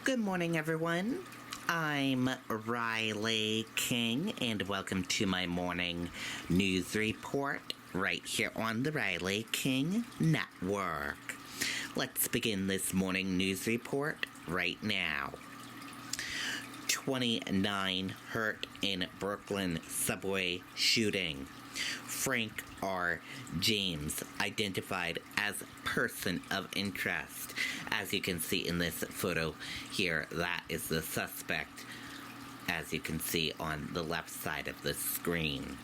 Good morning, everyone. I'm Riley King, and welcome to my morning news report right here on the Riley King Network. Let's begin this morning news report right now. 29 hurt in Brooklyn subway shooting. Frank R. James identified as person of interest. As you can see in this photo here, that is the suspect, as you can see on the left side of the screen.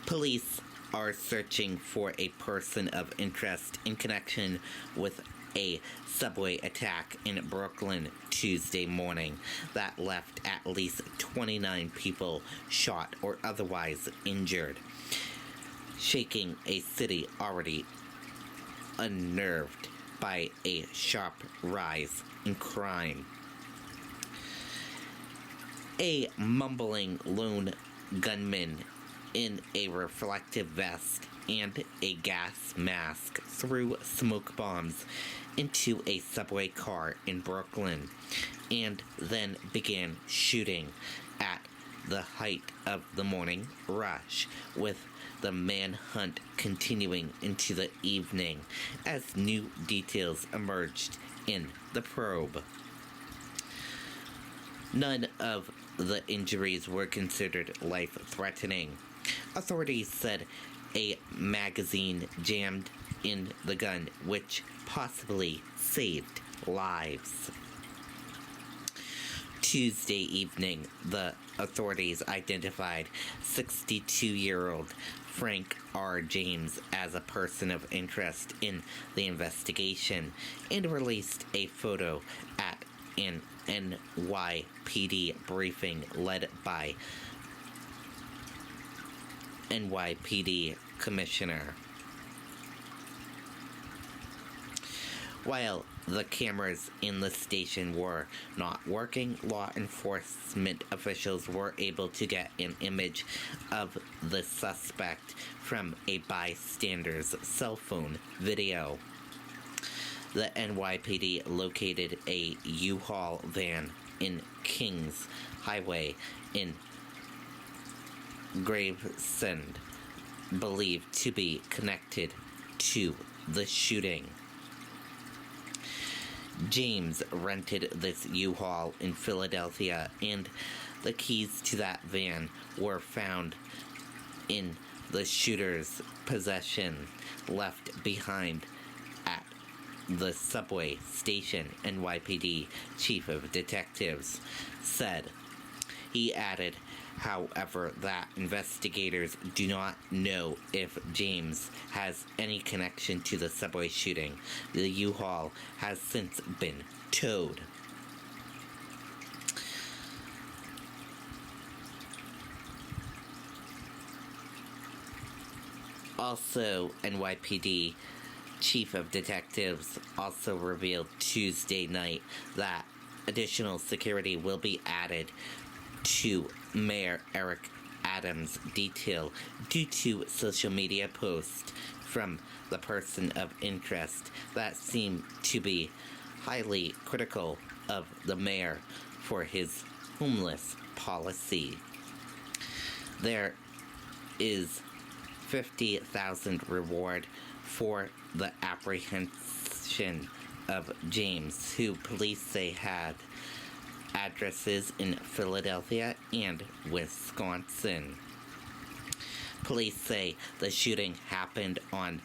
Police are searching for a person of interest in connection with a subway attack in Brooklyn Tuesday morning that left at least 29 people shot or otherwise injured, shaking a city already unnerved by a sharp rise in crime. A mumbling lone gunman in a reflective vest and a gas mask threw smoke bombs into a subway car in Brooklyn and then began shooting at the height of the morning rush, with the manhunt continuing into the evening as new details emerged in the probe. None of the injuries were considered life-threatening. Authorities said a magazine jammed in the gun, which possibly saved lives. Tuesday evening, the authorities identified 62-year-old Frank R. James as a person of interest in the investigation and released a photo at an NYPD briefing led by NYPD Commissioner. While the cameras in the station were not working, law enforcement officials were able to get an image of the suspect from a bystander's cell phone video. The NYPD located a U-Haul van in Kings Highway in Gravesend, believed to be connected to the shooting. James rented this U-Haul in Philadelphia, and the keys to that van were found in the shooter's possession, left behind at the subway station, NYPD Chief of Detectives said. He added, however, that investigators do not know if James has any connection to the subway shooting. The U-Haul has since been towed. Also, NYPD Chief of Detectives also revealed Tuesday night that additional security will be added to Mayor Eric Adams' detail due to social media posts from the person of interest that seem to be highly critical of the mayor for his homeless policy. There is $50,000 reward for the apprehension of James, who police say had addresses in Philadelphia and Wisconsin. Police say the shooting happened on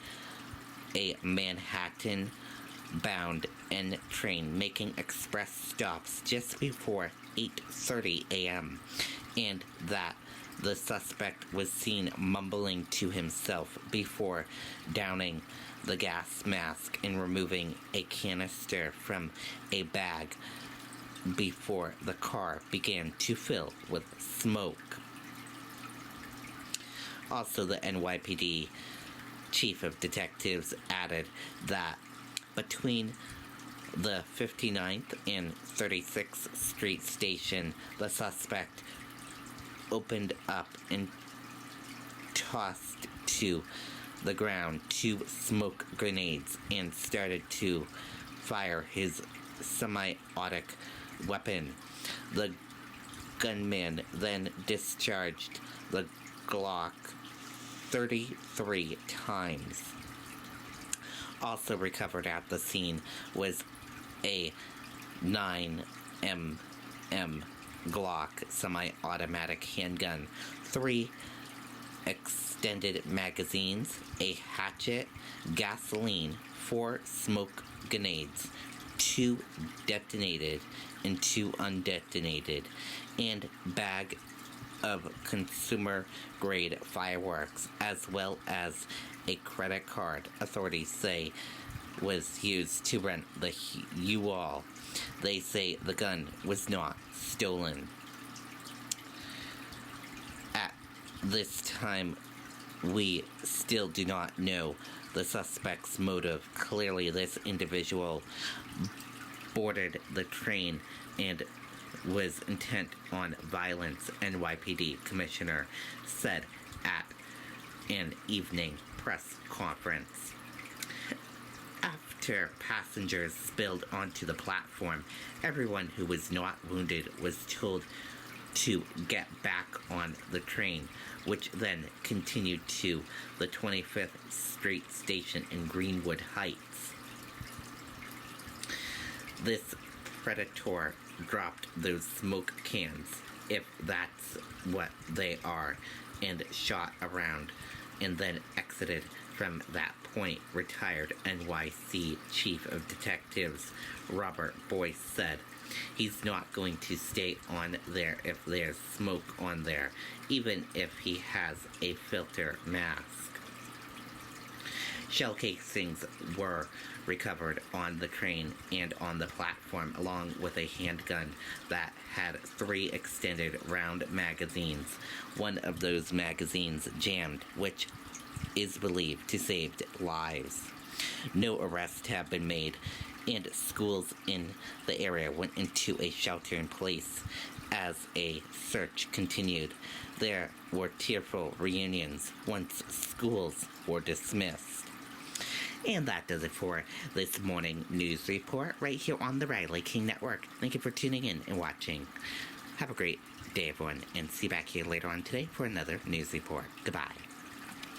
a Manhattan-bound N train making express stops just before 8:30 a.m. and that the suspect was seen mumbling to himself before downing the gas mask and removing a canister from a bag before the car began to fill with smoke. Also, the NYPD Chief of Detectives added that between the 59th and 36th Street station, the suspect opened up and tossed to the ground 2 smoke grenades and started to fire his semi-automatic weapon. The gunman then discharged the Glock 33 times. Also recovered at the scene was a 9mm Glock semi-automatic handgun, 3 extended magazines, a hatchet, gasoline, 4 smoke grenades, 2 detonated and 2 undetonated, and bag of consumer-grade fireworks, as well as a credit card authorities say was used to rent the U-Haul. They say the gun was not stolen. At this time, we still do not know the suspect's motive. Clearly, this individual boarded the train and was intent on violence, NYPD Commissioner said at an evening press conference. After passengers spilled onto the platform, everyone who was not wounded was told to get back on the train, which then continued to the 25th Street station in Greenwood Heights. This predator dropped those smoke cans, if that's what they are, and shot around, and then exited from that point. Retired NYC Chief of Detectives Robert Boyce said he's not going to stay on there if there's smoke on there, even if he has a filter mask. Shell casings were recovered on the train and on the platform, along with a handgun that had 3 extended round magazines. One of those magazines jammed, which is believed to save lives. No arrests have been made, and schools in the area went into a shelter-in-place as a search continued. There were tearful reunions once schools were dismissed. And that does it for this morning news report right here on the Riley King Network. Thank you for tuning in and watching. Have a great day, everyone, and see you back here later on today for another news report. Goodbye.